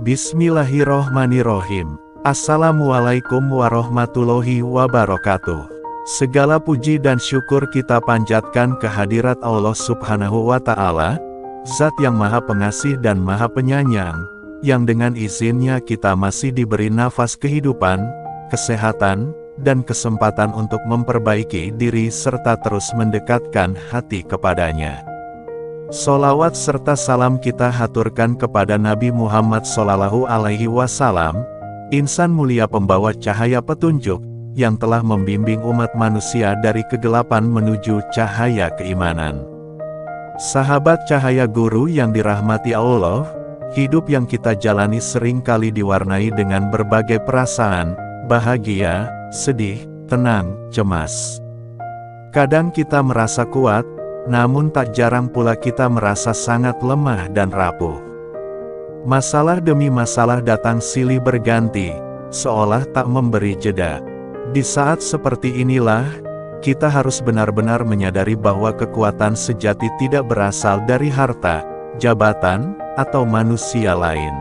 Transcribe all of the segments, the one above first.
Bismillahirrohmanirrohim. Assalamualaikum warahmatullahi wabarakatuh. Segala puji dan syukur kita panjatkan kehadirat Allah Subhanahu wa Ta'ala, Zat yang Maha Pengasih dan Maha Penyayang, yang dengan izinnya kita masih diberi nafas kehidupan, kesehatan, dan kesempatan untuk memperbaiki diri serta terus mendekatkan hati kepadanya. Sholawat serta salam kita haturkan kepada Nabi Muhammad SAW, insan mulia pembawa cahaya petunjuk, yang telah membimbing umat manusia dari kegelapan menuju cahaya keimanan. Sahabat cahaya guru yang dirahmati Allah, hidup yang kita jalani seringkali diwarnai dengan berbagai perasaan, bahagia, sedih, tenang, cemas. Kadang kita merasa kuat, namun tak jarang pula kita merasa sangat lemah dan rapuh. Masalah demi masalah datang silih berganti, seolah tak memberi jeda. Di saat seperti inilah, kita harus benar-benar menyadari bahwa kekuatan sejati tidak berasal dari harta, jabatan, atau manusia lain.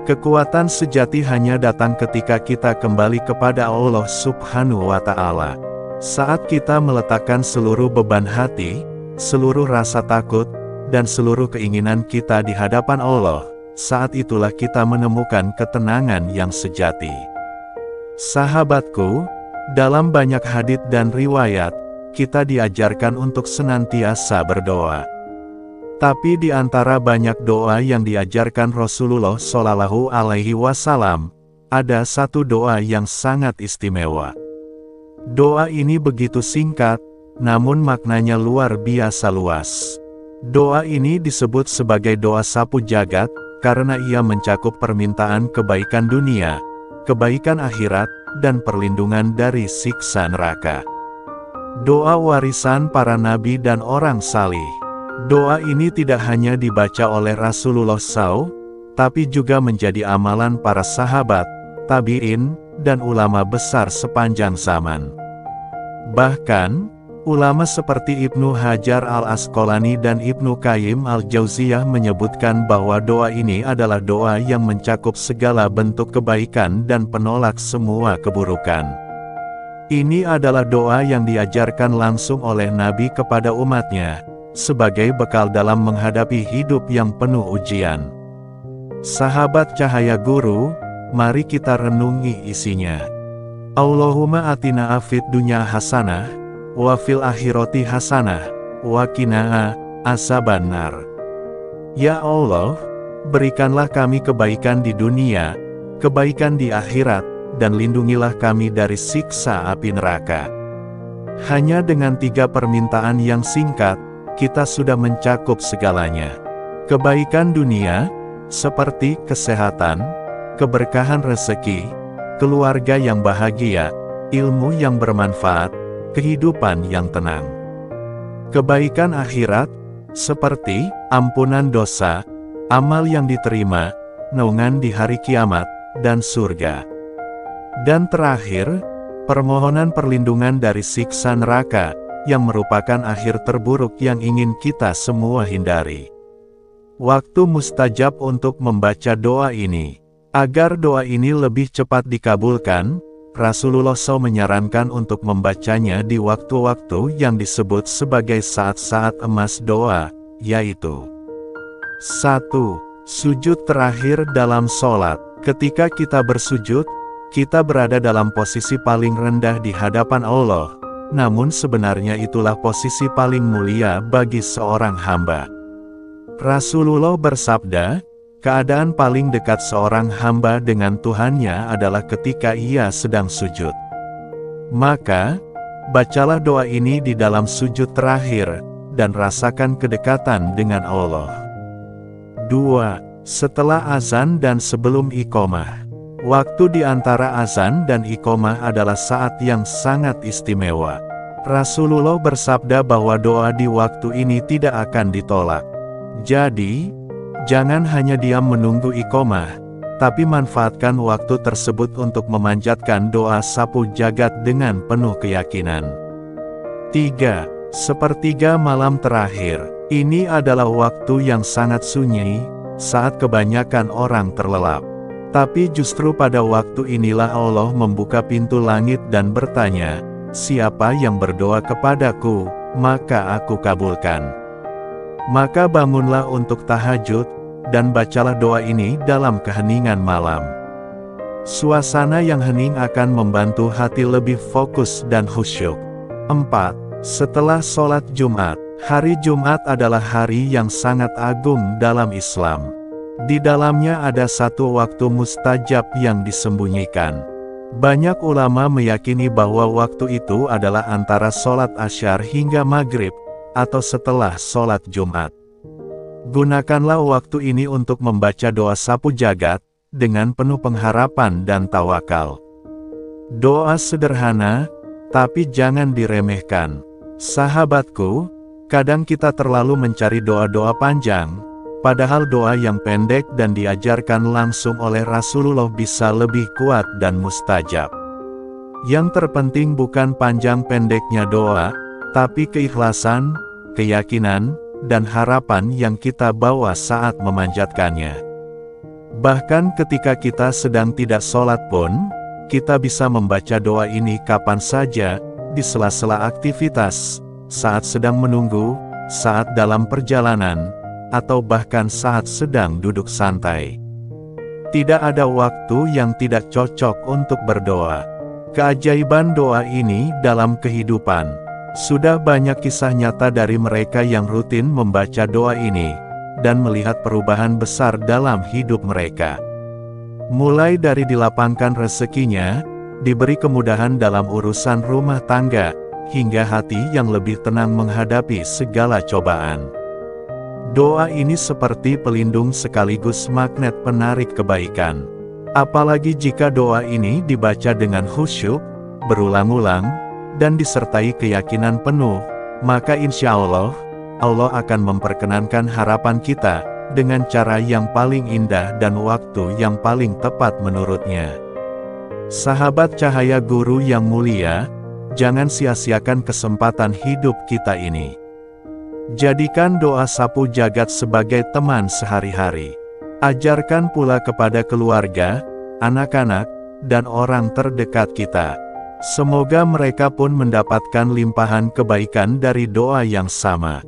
Kekuatan sejati hanya datang ketika kita kembali kepada Allah Subhanahu wa Ta'ala. Saat kita meletakkan seluruh beban hati, seluruh rasa takut, dan seluruh keinginan kita di hadapan Allah, saat itulah kita menemukan ketenangan yang sejati. Sahabatku, dalam banyak hadits dan riwayat, kita diajarkan untuk senantiasa berdoa. Tapi di antara banyak doa yang diajarkan Rasulullah SAW, ada satu doa yang sangat istimewa. Doa ini begitu singkat, namun maknanya luar biasa luas. Doa ini disebut sebagai doa sapu jagat, karena ia mencakup permintaan kebaikan dunia, kebaikan akhirat, dan perlindungan dari siksa neraka. Doa warisan para nabi dan orang salih. Doa ini tidak hanya dibaca oleh Rasulullah SAW, tapi juga menjadi amalan para sahabat, tabi'in, dan ulama besar sepanjang zaman. Bahkan, ulama seperti Ibnu Hajar al-Asqalani dan Ibnu Qayyim al-Jauziyah menyebutkan bahwa doa ini adalah doa yang mencakup segala bentuk kebaikan dan penolak semua keburukan. Ini adalah doa yang diajarkan langsung oleh Nabi kepada umatnya, sebagai bekal dalam menghadapi hidup yang penuh ujian. Sahabat cahaya guru, mari kita renungi isinya. Allahumma atina afid dunya hasanah, wa fil akhirati hasanah, wa qina azabannar. Ya Allah, berikanlah kami kebaikan di dunia, kebaikan di akhirat, dan lindungilah kami dari siksa api neraka. Hanya dengan 3 permintaan yang singkat, kita sudah mencakup segalanya. Kebaikan dunia, seperti kesehatan, keberkahan rezeki, keluarga yang bahagia, ilmu yang bermanfaat, kehidupan yang tenang. Kebaikan akhirat, seperti ampunan dosa, amal yang diterima, naungan di hari kiamat, dan surga. Dan terakhir, permohonan perlindungan dari siksa neraka, yang merupakan akhir terburuk yang ingin kita semua hindari. Waktu mustajab untuk membaca doa ini. Agar doa ini lebih cepat dikabulkan, Rasulullah SAW menyarankan untuk membacanya di waktu-waktu yang disebut sebagai saat-saat emas doa, yaitu 1. Sujud terakhir dalam sholat. Ketika kita bersujud, kita berada dalam posisi paling rendah di hadapan Allah, namun sebenarnya itulah posisi paling mulia bagi seorang hamba. Rasulullah bersabda, keadaan paling dekat seorang hamba dengan Tuhannya adalah ketika ia sedang sujud. Maka, bacalah doa ini di dalam sujud terakhir, dan rasakan kedekatan dengan Allah. 2. Setelah azan dan sebelum iqomah. Waktu di antara azan dan iqomah adalah saat yang sangat istimewa. Rasulullah bersabda bahwa doa di waktu ini tidak akan ditolak. Jadi, jangan hanya diam menunggu iqomah, tapi manfaatkan waktu tersebut untuk memanjatkan doa sapu jagat dengan penuh keyakinan. 3. Sepertiga malam terakhir. Ini adalah waktu yang sangat sunyi, saat kebanyakan orang terlelap. Tapi justru pada waktu inilah Allah membuka pintu langit dan bertanya, "Siapa yang berdoa kepadaku, maka aku kabulkan." Maka bangunlah untuk tahajud, dan bacalah doa ini dalam keheningan malam. Suasana yang hening akan membantu hati lebih fokus dan khusyuk. 4. Setelah sholat Jumat. Hari Jumat adalah hari yang sangat agung dalam Islam. Di dalamnya ada satu waktu mustajab yang disembunyikan. Banyak ulama meyakini bahwa waktu itu adalah antara sholat Asyar hingga maghrib, atau setelah sholat Jumat. Gunakanlah waktu ini untuk membaca doa sapu jagat, dengan penuh pengharapan dan tawakal. Doa sederhana, tapi jangan diremehkan. Sahabatku, kadang kita terlalu mencari doa-doa panjang, padahal doa yang pendek dan diajarkan langsung oleh Rasulullah bisa lebih kuat dan mustajab. Yang terpenting bukan panjang pendeknya doa, tapi keikhlasan, keyakinan, dan harapan yang kita bawa saat memanjatkannya. Bahkan ketika kita sedang tidak sholat pun, kita bisa membaca doa ini kapan saja, di sela-sela aktivitas, saat sedang menunggu, saat dalam perjalanan, atau bahkan saat sedang duduk santai. Tidak ada waktu yang tidak cocok untuk berdoa. Keajaiban doa ini dalam kehidupan. Sudah banyak kisah nyata dari mereka yang rutin membaca doa ini, dan melihat perubahan besar dalam hidup mereka. Mulai dari dilapangkan rezekinya, diberi kemudahan dalam urusan rumah tangga, hingga hati yang lebih tenang menghadapi segala cobaan. Doa ini seperti pelindung sekaligus magnet penarik kebaikan. Apalagi jika doa ini dibaca dengan khusyuk, berulang-ulang, dan disertai keyakinan penuh, maka insya Allah akan memperkenankan harapan kita, dengan cara yang paling indah dan waktu yang paling tepat menurutnya. Sahabat cahaya guru yang mulia, jangan sia-siakan kesempatan hidup kita ini. Jadikan doa sapu jagat sebagai teman sehari-hari. Ajarkan pula kepada keluarga, anak-anak, dan orang terdekat kita. Semoga mereka pun mendapatkan limpahan kebaikan dari doa yang sama.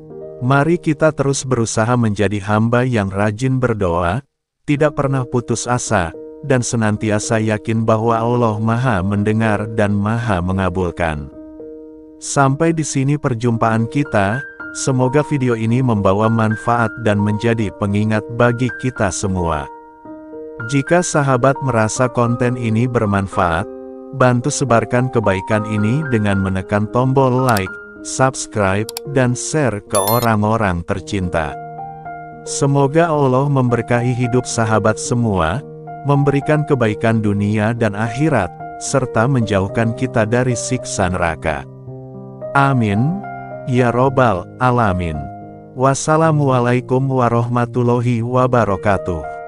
Mari kita terus berusaha menjadi hamba yang rajin berdoa, tidak pernah putus asa, dan senantiasa yakin bahwa Allah Maha mendengar dan Maha mengabulkan. Sampai di sini perjumpaan kita, semoga video ini membawa manfaat dan menjadi pengingat bagi kita semua. Jika sahabat merasa konten ini bermanfaat, bantu sebarkan kebaikan ini dengan menekan tombol like, subscribe, dan share ke orang-orang tercinta. Semoga Allah memberkahi hidup sahabat semua, memberikan kebaikan dunia dan akhirat, serta menjauhkan kita dari siksa neraka. Amin, ya Robbal Alamin. Wassalamualaikum warahmatullahi wabarakatuh.